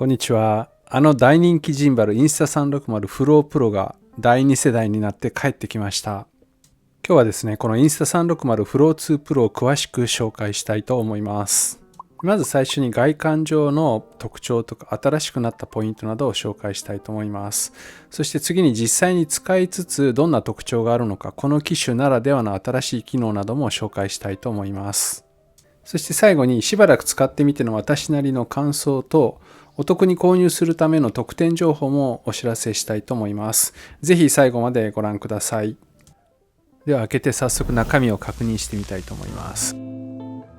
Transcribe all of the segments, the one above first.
こんにちは。大人気ジンバルインスタ360フロープロが第2世代になって帰ってきました。今日はですね、このインスタ360フロー2プロを詳しく紹介したいと思います。まず最初に外観上の特徴とか新しくなったポイントなどを紹介したいと思います。そして次に実際に使いつつどんな特徴があるのか、この機種ならではの新しい機能なども紹介したいと思います。そして最後にしばらく使ってみての私なりの感想とお得に購入するための特典情報もお知らせしたいと思います。ぜひ最後までご覧ください。では開けて早速中身を確認してみたいと思います。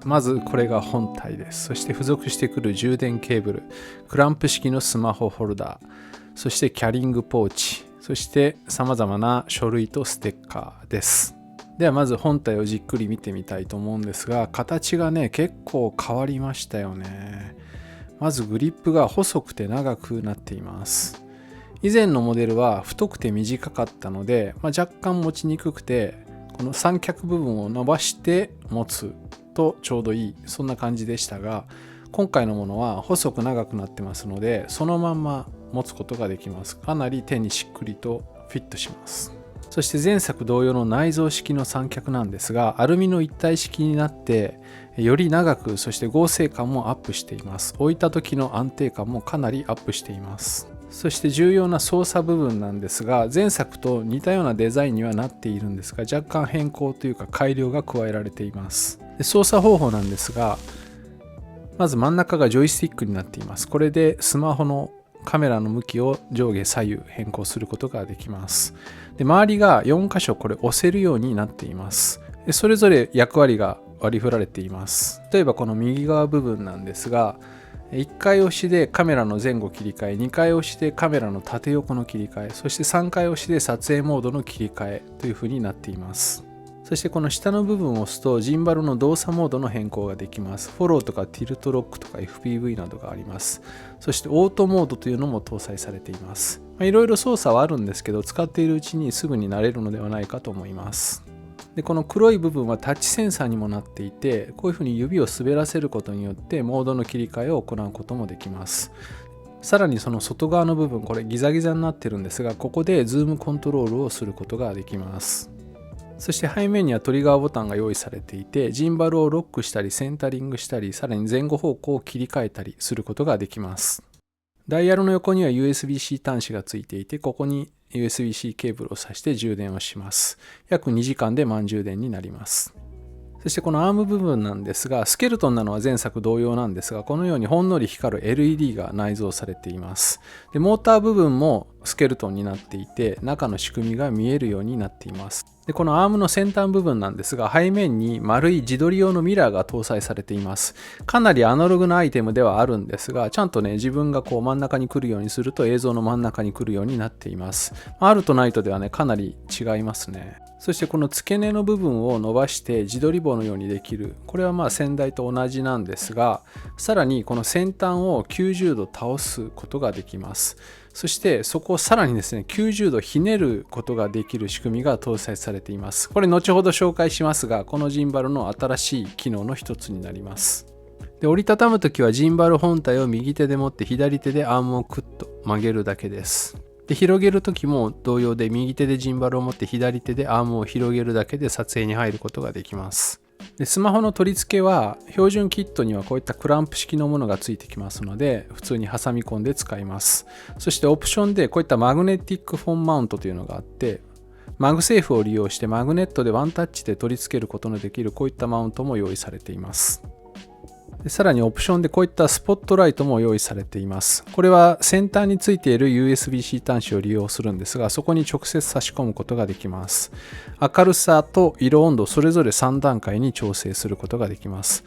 まずこれが本体です。そして付属してくる充電ケーブル、クランプ式のスマホホルダー、そしてキャリングポーチ、そして様々な書類とステッカーです。ではまず本体をじっくり見てみたいと思うんですが、形がね結構変わりましたよね。まずグリップが細くて長くなっています。以前のモデルは太くて短かったので、若干持ちにくくて、この三脚部分を伸ばして持つとちょうどいい、そんな感じでしたが、今回のものは細く長くなってますので、そのまんま持つことができます。かなり手にしっくりとフィットします。そして前作同様の内蔵式の三脚なんですが、アルミの一体式になってより長く、そして剛性感もアップしています。置いた時の安定感もかなりアップしています。そして重要な操作部分なんですが、前作と似たようなデザインにはなっているんですが、若干変更というか改良が加えられています。で操作方法なんですが、まず真ん中がジョイスティックになっています。これでスマホのカメラの向きを上下左右変更することができます。で周りが4箇所これ押せるようになっています。でそれぞれ役割が割り振られています。例えばこの右側部分なんですが、1回押しでカメラの前後切り替え、2回押しでカメラの縦横の切り替え、そして3回押しで撮影モードの切り替えという風になっています。そしてこの下の部分を押すとジンバルの動作モードの変更ができます。フォローとかティルトロックとか FPV などがあります。そしてオートモードというのも搭載されています。いろいろ操作はあるんですけど、使っているうちにすぐに慣れるのではないかと思います。でこの黒い部分はタッチセンサーにもなっていて、こういうふうに指を滑らせることによってモードの切り替えを行うこともできます。さらにその外側の部分、これギザギザになってるんですが、ここでズームコントロールをすることができます。そして背面にはトリガーボタンが用意されていて、ジンバルをロックしたりセンタリングしたり、さらに前後方向を切り替えたりすることができます。ダイヤルの横には USB-C 端子がついていて、ここに USB-C ケーブルを挿して充電をします。約2時間で満充電になります。そしてこのアーム部分なんですが、スケルトンなのは前作同様なんですが、このようにほんのり光る LED が内蔵されています。でモーター部分もスケルトンになっていて、中の仕組みが見えるようになっています。でこのアームの先端部分なんですが、背面に丸い自撮り用のミラーが搭載されています。かなりアナログなアイテムではあるんですが、ちゃんとね自分がこう真ん中に来るようにすると映像の真ん中に来るようになっています。あるとないとではねかなり違いますね。そしてこの付け根の部分を伸ばして自撮り棒のようにできる、これは先代と同じなんですが、さらにこの先端を90度倒すことができます。そしてそこをさらにですね90度ひねることができる仕組みが搭載されています。これ後ほど紹介しますが、このジンバルの新しい機能の一つになります。で折りたたむときはジンバル本体を右手で持って左手でアームをクッと曲げるだけです。で広げるときも同様で、右手でジンバルを持って左手でアームを広げるだけで撮影に入ることができます。でスマホの取り付けは標準キットにはこういったクランプ式のものがついてきますので、普通に挟み込んで使います。そしてオプションでこういったマグネティックフォンマウントというのがあって、マグセーフを利用してマグネットでワンタッチで取り付けることのできるこういったマウントも用意されています。でさらにオプションでこういったスポットライトも用意されています。これは先端についている USB-C 端子を利用するんですが、そこに直接差し込むことができます。明るさと色温度それぞれ3段階に調整することができます。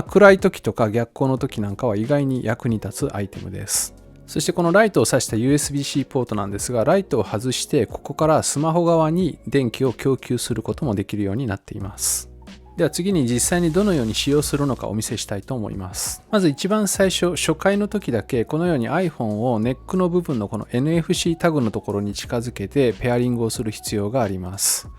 暗い時とか逆光の時なんかは意外に役に立つアイテムです。そしてこのライトを挿した USB-C ポートなんですが、ライトを外してここからスマホ側に電気を供給することもできるようになっています。では次に実際にどのように使用するのかお見せしたいと思います。まず一番最初、初回の時だけこのように iPhone をネックの部分のこの NFC タグのところに近づけてペアリングをする必要があります。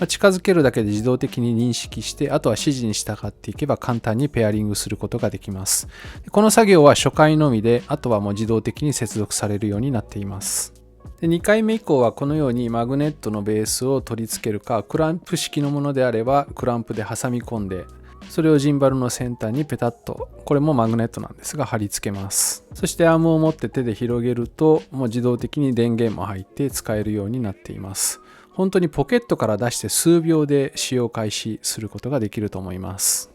近づけるだけで自動的に認識して、あとは指示に従っていけば簡単にペアリングすることができます。この作業は初回のみで、あとはもう自動的に接続されるようになっています。で2回目以降はこのようにマグネットのベースを取り付けるか、クランプ式のものであればクランプで挟み込んで、それをジンバルの先端にペタッと、これもマグネットなんですが貼り付けます。そしてアームを持って手で広げると、もう自動的に電源も入って使えるようになっています。本当にポケットから出して数秒で使用開始することができると思います。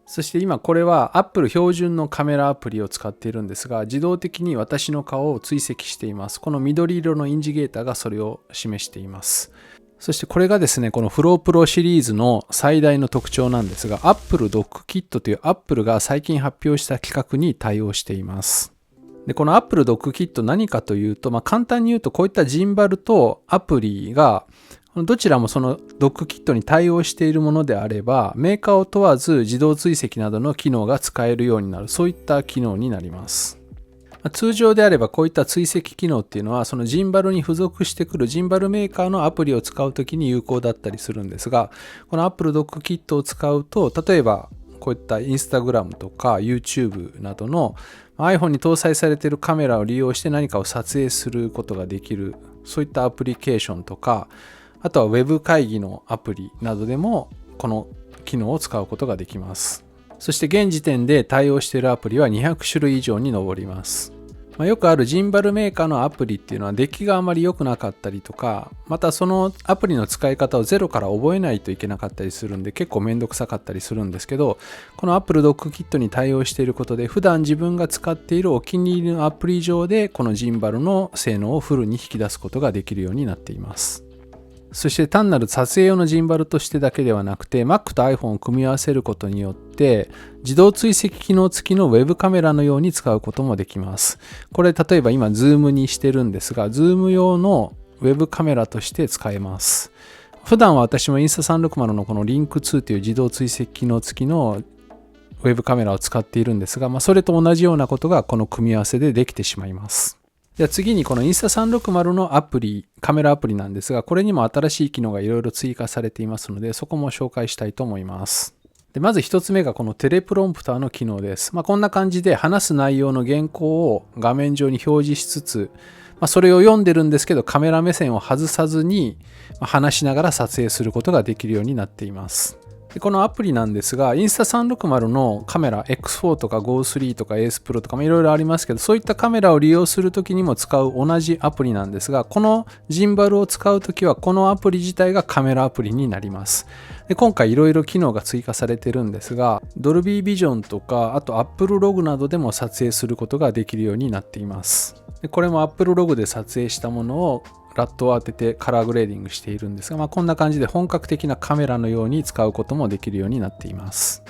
そして今これは Apple 標準のカメラアプリを使っているんですが、自動的に私の顔を追跡しています。この緑色のインジゲーターがそれを示しています。そしてこれがですね、この Flow Pro シリーズの最大の特徴なんですが、Apple Dock Kit という Apple が最近発表した規格に対応しています。でこの Apple Dock Kit 何かというと、簡単に言うとこういったジンバルとアプリがどちらもそのドックキットに対応しているものであれば、メーカーを問わず自動追跡などの機能が使えるようになる、そういった機能になります。通常であればこういった追跡機能っていうのはそのジンバルに付属してくるジンバルメーカーのアプリを使うときに有効だったりするんですが、この Apple Dock Kit を使うと、例えばこういった Instagram とか YouTube などの iPhone に搭載されているカメラを利用して何かを撮影することができる、そういったアプリケーションとか、あとは Web 会議のアプリなどでもこの機能を使うことができます。そして現時点で対応しているアプリは200種類以上に上ります。よくあるジンバルメーカーのアプリっていうのは出来があまり良くなかったりとか、またそのアプリの使い方をゼロから覚えないといけなかったりするんで結構めんどくさかったりするんですけど、この Apple Dock Kit に対応していることで普段自分が使っているお気に入りのアプリ上でこのジンバルの性能をフルに引き出すことができるようになっています。そして単なる撮影用のジンバルとしてだけではなくて Mac と iPhone を組み合わせることによって自動追跡機能付きの Web カメラのように使うこともできます。これ例えば今 Zoom にしてるんですが Zoom 用の Web カメラとして使えます。普段は私も Insta360 のこの Link2 という自動追跡機能付きの Web カメラを使っているんですが、それと同じようなことがこの組み合わせでできてしまいます。では次にこの Insta360 のアプリ、カメラアプリなんですが、これにも新しい機能がいろいろ追加されていますので、そこも紹介したいと思います。でまず一つ目がこのテレプロンプターの機能です。こんな感じで話す内容の原稿を画面上に表示しつつ、それを読んでるんですけどカメラ目線を外さずに話しながら撮影することができるようになっています。でこのアプリなんですが、Insta360 のカメラ X4 とか Go3 とか Ace Pro とかいろいろありますけど、そういったカメラを利用するときにも使う同じアプリなんですが、このジンバルを使うときはこのアプリ自体がカメラアプリになります。で今回いろいろ機能が追加されてるんですが、Dolby Vision とかあと Apple Log などでも撮影することができるようになっています。でこれも Apple Log で撮影したものをラットを当ててカラーグレーディングしているんですが、こんな感じで本格的なカメラのように使うこともできるようになっています。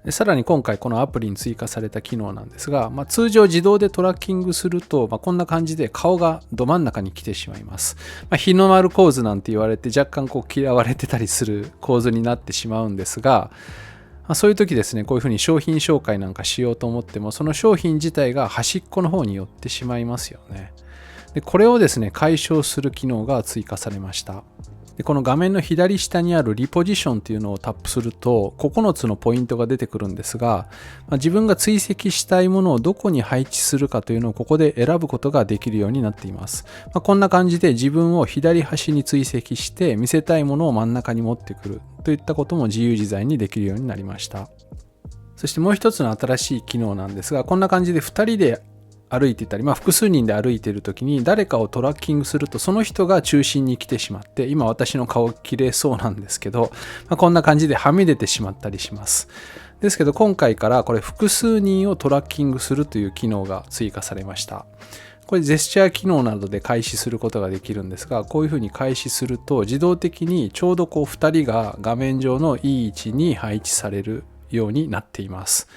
でさらに今回このアプリに追加された機能なんですが、通常自動でトラッキングすると、こんな感じで顔がど真ん中に来てしまいます。日の丸構図なんて言われて若干嫌われてたりする構図になってしまうんですが、そういう時ですね、こういうふうに商品紹介なんかしようと思っても、その商品自体が端っこの方に寄ってしまいますよね。でこれをですね、解消する機能が追加されました。でこの画面の左下にあるリポジションというのをタップすると9つのポイントが出てくるんですが、自分が追跡したいものをどこに配置するかというのをここで選ぶことができるようになっています。こんな感じで自分を左端に追跡して見せたいものを真ん中に持ってくるといったことも自由自在にできるようになりました。そしてもう一つの新しい機能なんですが、こんな感じで2人で歩いていたり、複数人で歩いている時に誰かをトラッキングするとその人が中心に来てしまって、今私の顔綺麗そうなんですけど、こんな感じではみ出てしまったりします。ですけど今回からこれ複数人をトラッキングするという機能が追加されました。これジェスチャー機能などで開始することができるんですが、こういうふうに開始すると自動的にちょうど2人が画面上のいい位置に配置されるようになっています。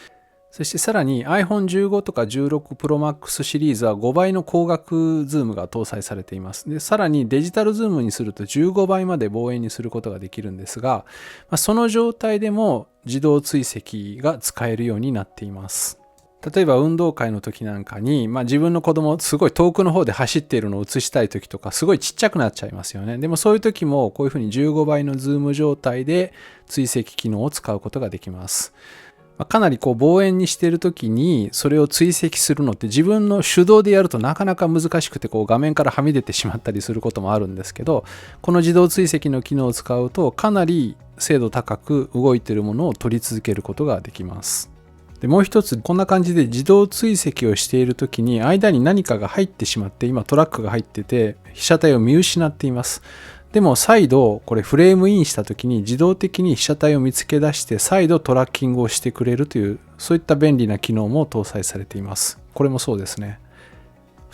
そしてさらに iPhone15 とか16 Pro Max シリーズは5倍の光学ズームが搭載されています。で、さらにデジタルズームにすると15倍まで望遠にすることができるんですが、その状態でも自動追跡が使えるようになっています。例えば運動会の時なんかに、自分の子供すごい遠くの方で走っているのを映したい時とかすごいちっちゃくなっちゃいますよね。でもそういう時もこういうふうに15倍のズーム状態で追跡機能を使うことができます。かなり望遠にしている時にそれを追跡するのって自分の手動でやるとなかなか難しくて画面からはみ出てしまったりすることもあるんですけど、この自動追跡の機能を使うとかなり精度高く動いているものを撮り続けることができます。でもう一つ、こんな感じで自動追跡をしている時に間に何かが入ってしまって、今トラックが入ってて被写体を見失っています。でも再度これフレームインした時に自動的に被写体を見つけ出して再度トラッキングをしてくれるという、そういった便利な機能も搭載されています。これもそうですね。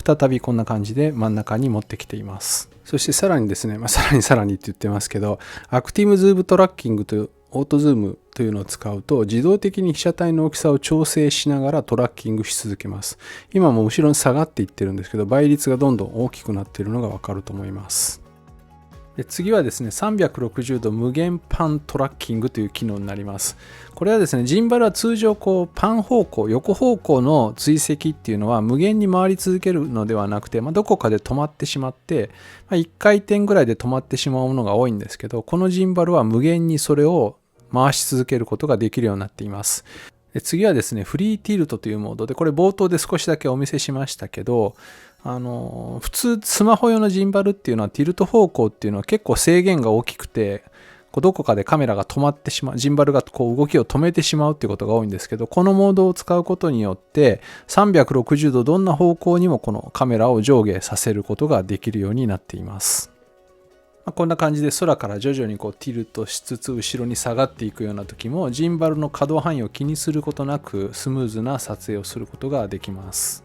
再びこんな感じで真ん中に持ってきています。そしてさらにですね、さらにって言ってますけど、アクティブズームトラッキングというオートズームというのを使うと自動的に被写体の大きさを調整しながらトラッキングし続けます。今も後ろに下がっていってるんですけど、倍率がどんどん大きくなっているのがわかると思います。で次はですね、360度無限パントラッキングという機能になります。これはですね、ジンバルは通常パン方向、横方向の追跡っていうのは無限に回り続けるのではなくて、どこかで止まってしまって、1回転ぐらいで止まってしまうものが多いんですけど、このジンバルは無限にそれを回し続けることができるようになっています。で次はですね、フリーティルトというモードで、これ冒頭で少しだけお見せしましたけど、普通スマホ用のジンバルっていうのはティルト方向っていうのは結構制限が大きくて、どこかでカメラが止まってしまう、ジンバルが動きを止めてしまうっていうことが多いんですけど、このモードを使うことによって360度どんな方向にもこのカメラを上下させることができるようになっています。こんな感じで空から徐々にティルトしつつ後ろに下がっていくような時もジンバルの可動範囲を気にすることなくスムーズな撮影をすることができます。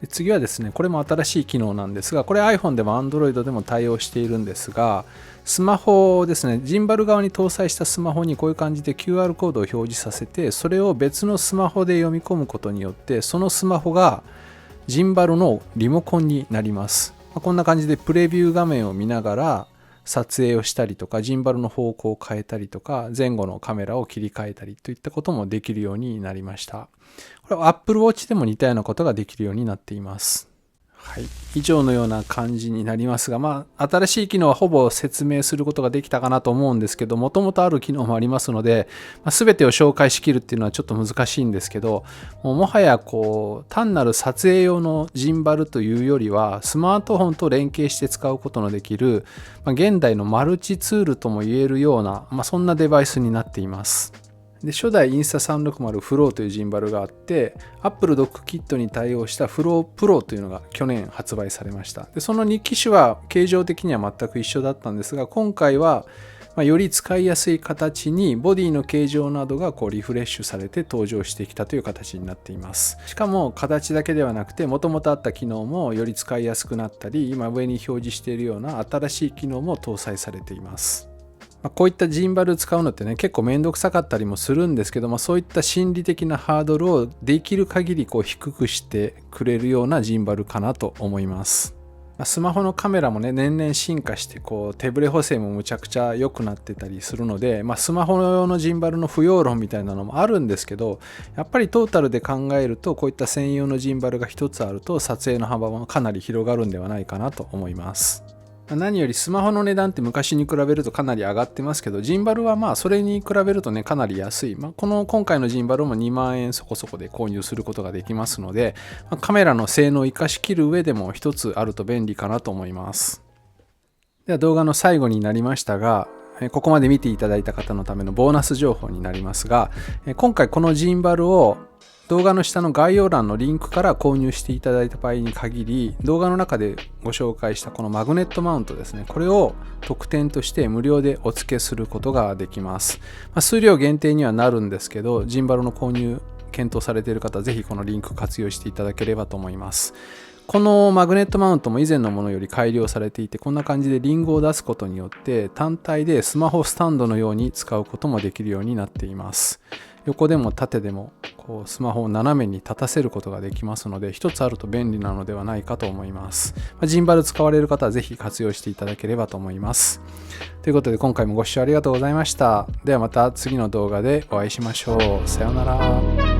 次はですね、これも新しい機能なんですが、これ iPhone でも Android でも対応しているんですが、スマホですね、ジンバル側に搭載したスマホにこういう感じで QR コードを表示させて、それを別のスマホで読み込むことによってそのスマホがジンバルのリモコンになります。こんな感じでプレビュー画面を見ながら撮影をしたりとか、ジンバルの方向を変えたりとか、前後のカメラを切り替えたりといったこともできるようになりました。これは Apple Watch でも似たようなことができるようになっています。はい、以上のような感じになりますが、新しい機能はほぼ説明することができたかなと思うんですけど、もともとある機能もありますので、全てを紹介しきるっていうのはちょっと難しいんですけど、もはや単なる撮影用のジンバルというよりは、スマートフォンと連携して使うことのできる、現代のマルチツールとも言えるような、そんなデバイスになっています。で初代インスタ360フローというジンバルがあって、Apple Dock Kit に対応したフロープロというのが去年発売されました。でその2機種は形状的には全く一緒だったんですが、今回はより使いやすい形にボディの形状などがリフレッシュされて登場してきたという形になっています。しかも形だけではなくて、もともとあった機能もより使いやすくなったり、今上に表示しているような新しい機能も搭載されています。こういったジンバル使うのってね、結構めんどくさかったりもするんですけど、そういった心理的なハードルをできる限り低くしてくれるようなジンバルかなと思います。スマホのカメラもね、年々進化して手ブレ補正もむちゃくちゃ良くなってたりするので、スマホ用のジンバルの不要論みたいなのもあるんですけど、やっぱりトータルで考えるとこういった専用のジンバルが一つあると撮影の幅もかなり広がるんではないかなと思います。何よりスマホの値段って昔に比べるとかなり上がってますけど、ジンバルはそれに比べるとね、かなり安い。今回のジンバルも2万円そこそこで購入することができますので、カメラの性能を生かしきる上でも一つあると便利かなと思います。では動画の最後になりましたが、ここまで見ていただいた方のためのボーナス情報になりますが、今回このジンバルを動画の下の概要欄のリンクから購入していただいた場合に限り、動画の中でご紹介したこのマグネットマウントですね、これを特典として無料でお付けすることができます。数量限定にはなるんですけど、ジンバルの購入検討されている方はぜひこのリンク活用していただければと思います。このマグネットマウントも以前のものより改良されていて、こんな感じでリングを出すことによって単体でスマホスタンドのように使うこともできるようになっています。横でも縦でもこうスマホを斜めに立たせることができますので、一つあると便利なのではないかと思います。ジンバル使われる方はぜひ活用していただければと思います。ということで今回もご視聴ありがとうございました。ではまた次の動画でお会いしましょう。さようなら。